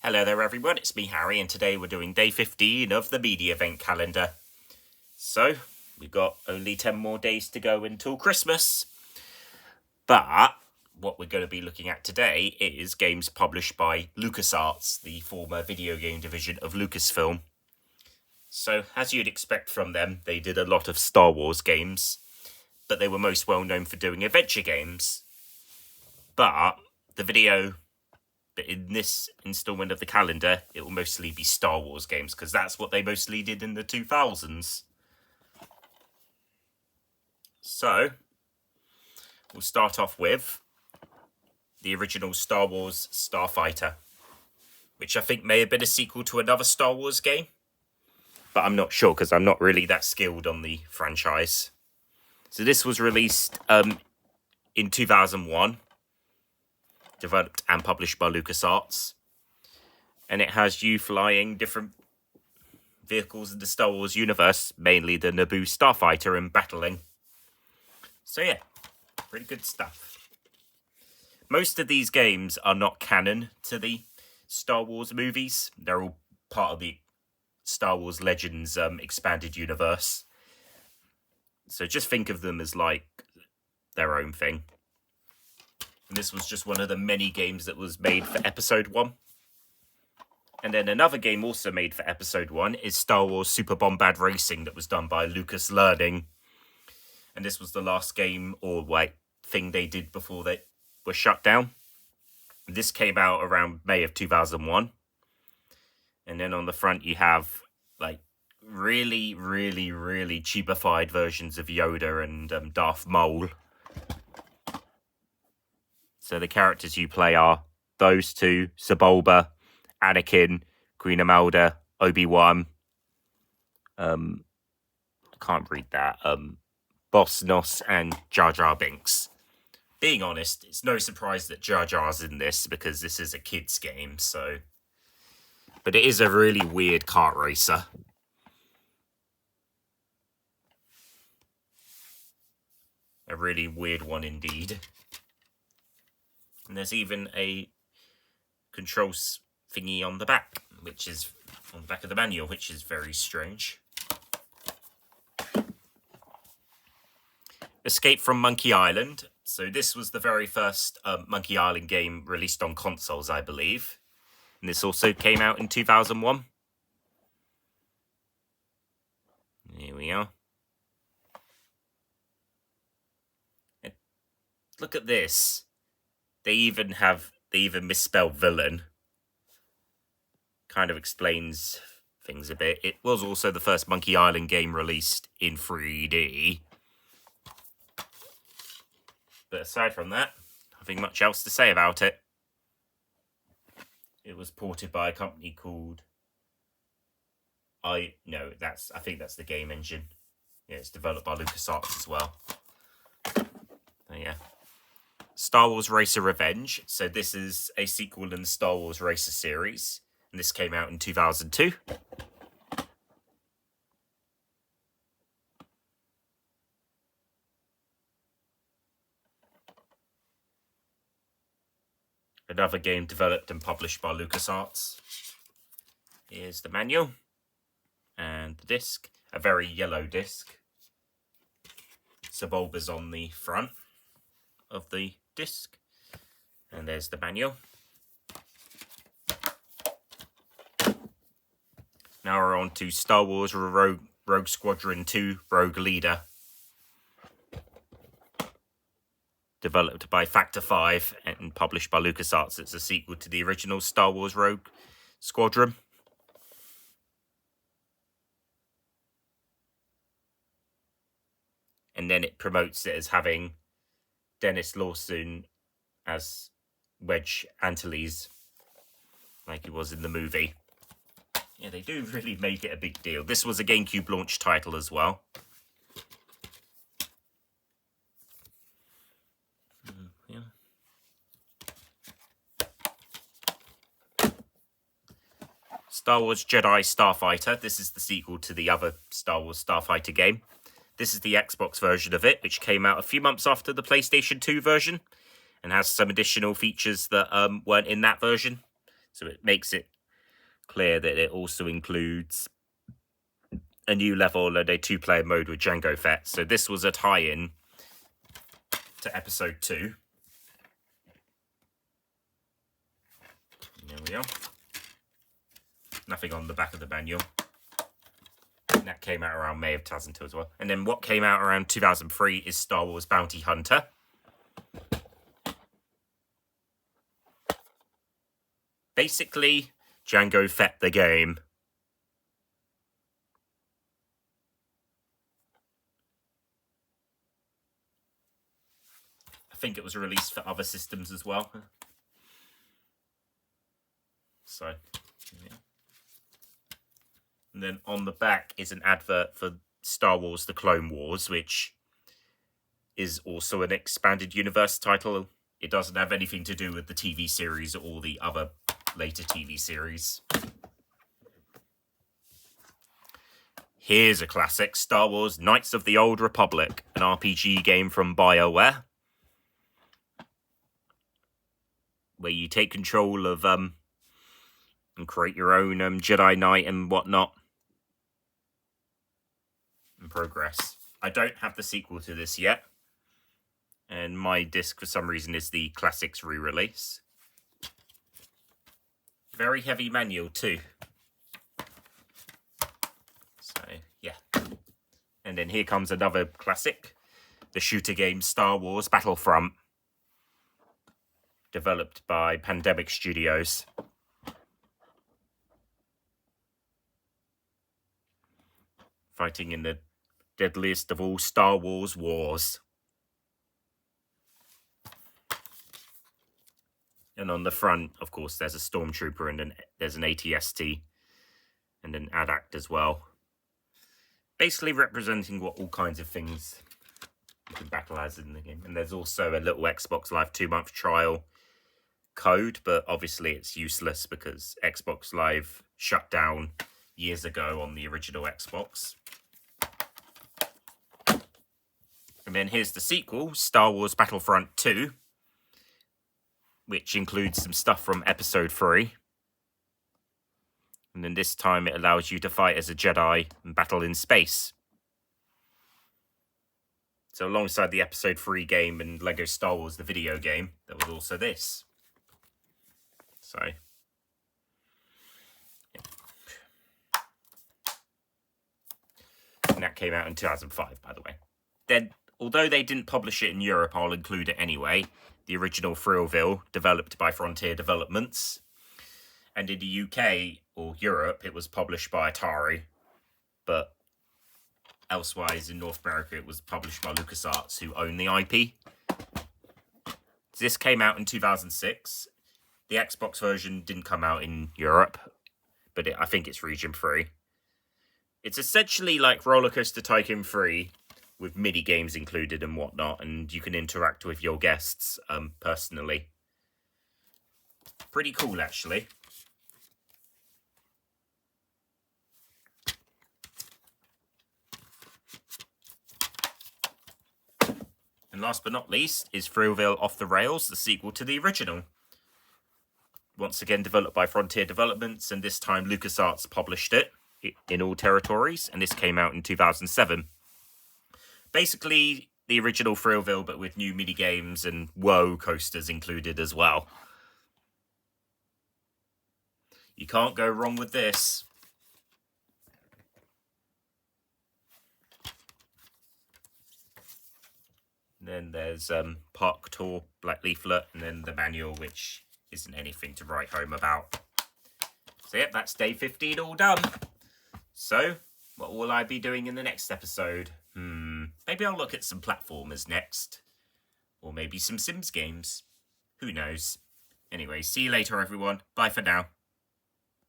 Hello there everyone, it's me Harry, and today we're doing day 15 of the Mediavent Calendar. So, we've got only 10 more days to go until Christmas. But, what we're going to be looking at today is games published by LucasArts, the former video game division of Lucasfilm. So, as you'd expect from them, they did a lot of Star Wars games, but they were most well known for doing adventure games. But, in this installment of the calendar, it will mostly be Star Wars games, because that's what they mostly did in the 2000s. So, we'll start off with the original Star Wars Starfighter, which I think may have been a sequel to another Star Wars game, but I'm not sure, because I'm not really that skilled on the franchise. So this was released in 2001. Developed and published by LucasArts, and it has you flying different vehicles in the Star Wars universe, mainly the Naboo Starfighter, and battling. So yeah, pretty good stuff. Most of these games are not canon to the Star Wars movies. They're all part of the Star Wars Legends expanded universe. So just think of them as like their own thing. And this was just one of the many games that was made for Episode 1. And then another game also made for Episode 1 is Star Wars Super Bombad Racing, that was done by Lucas Learning. And this was the last game or thing they did before they were shut down. This came out around May of 2001. And then on the front you have really, really, really cheapified versions of Yoda and Darth Maul. So the characters you play are those two: Sebulba, Anakin, Queen Imelda, Obi-Wan. I can't read that. Boss Noss and Jar Jar Binks. Being honest, it's no surprise that Jar Jar's in this, because this is a kids' game, so. But it is a really weird kart racer. A really weird one indeed. And there's even a controls thingy on the back, which is on the back of the manual, which is very strange. Escape from Monkey Island. So this was the very first Monkey Island game released on consoles, I believe. And this also came out in 2001. Here we are. And look at this. They even misspelled villain. Kind of explains things a bit. It was also the first Monkey Island game released in 3D. But aside from that, nothing much else to say about it. It was ported by a company called... I think that's the game engine. Yeah, it's developed by LucasArts as well. So yeah. Star Wars Racer Revenge. So this is a sequel in the Star Wars Racer series. And this came out in 2002. Another game developed and published by LucasArts. Here's the manual. And the disc. A very yellow disc. Sebulba's on the front of the disc. And there's the manual. Now we're on to Star Wars Rogue Squadron 2 Rogue Leader. Developed by Factor 5 and published by LucasArts. It's a sequel to the original Star Wars Rogue Squadron. And then it promotes it as having Dennis Lawson as Wedge Antilles, like he was in the movie. Yeah, they do really make it a big deal. This was a GameCube launch title as well. Yeah. Star Wars Jedi Starfighter. This is the sequel to the other Star Wars Starfighter game. This is the Xbox version of it, which came out a few months after the PlayStation 2 version, and has some additional features that weren't in that version. So it makes it clear that it also includes a new level and a 2-player mode with Jango Fett. So this was a tie-in to episode 2. There we are. Nothing on the back of the manual. And that came out around May of 2002 as well. And then what came out around 2003 is Star Wars Bounty Hunter. Basically, Jango Fett the game. I think it was released for other systems as well. So, yeah. And then on the back is an advert for Star Wars The Clone Wars, which is also an expanded universe title. It doesn't have anything to do with the TV series or the other later TV series. Here's a classic, Star Wars Knights of the Old Republic, an RPG game from BioWare, where you take control of and create your own Jedi Knight and whatnot, and progress. I don't have the sequel to this yet, and my disc for some reason is the Classics re-release. Very heavy manual too. So yeah, and then here comes another classic, the shooter game Star Wars Battlefront, developed by Pandemic Studios. Fighting in the deadliest of all Star Wars wars. And on the front, of course, there's a Stormtrooper and there's an AT-ST and an ADACT as well. Basically representing what all kinds of things you can battle as in the game. And there's also a little Xbox Live 2-month trial code, but obviously it's useless because Xbox Live shut down years ago on the original Xbox. And then here's the sequel, Star Wars Battlefront 2, which includes some stuff from Episode 3. And then this time it allows you to fight as a Jedi and battle in space. So alongside the Episode 3 game and LEGO Star Wars, the video game, there was also this. So, yeah. And that came out in 2005, by the way. Then, although they didn't publish it in Europe, I'll include it anyway. The original Thrillville, developed by Frontier Developments. And in the UK, or Europe, it was published by Atari. But elsewise, in North America, it was published by LucasArts, who own the IP. This came out in 2006. The Xbox version didn't come out in Europe, but I think it's region free. It's essentially like Roller Coaster Tycoon 3, with mini games included and whatnot, and you can interact with your guests personally. Pretty cool, actually. And last but not least is Thrillville Off the Rails, the sequel to the original. Once again developed by Frontier Developments, and this time LucasArts published it in all territories, and this came out in 2007. Basically, the original Thrillville, but with new minigames and Whoa coasters included as well. You can't go wrong with this. Then there's Park Tour, Black Leaflet, and then the manual, which isn't anything to write home about. So yep, that's day 15 all done. So, what will I be doing in the next episode? Maybe I'll look at some platformers next. Or maybe some Sims games. Who knows? Anyway, see you later everyone. Bye for now.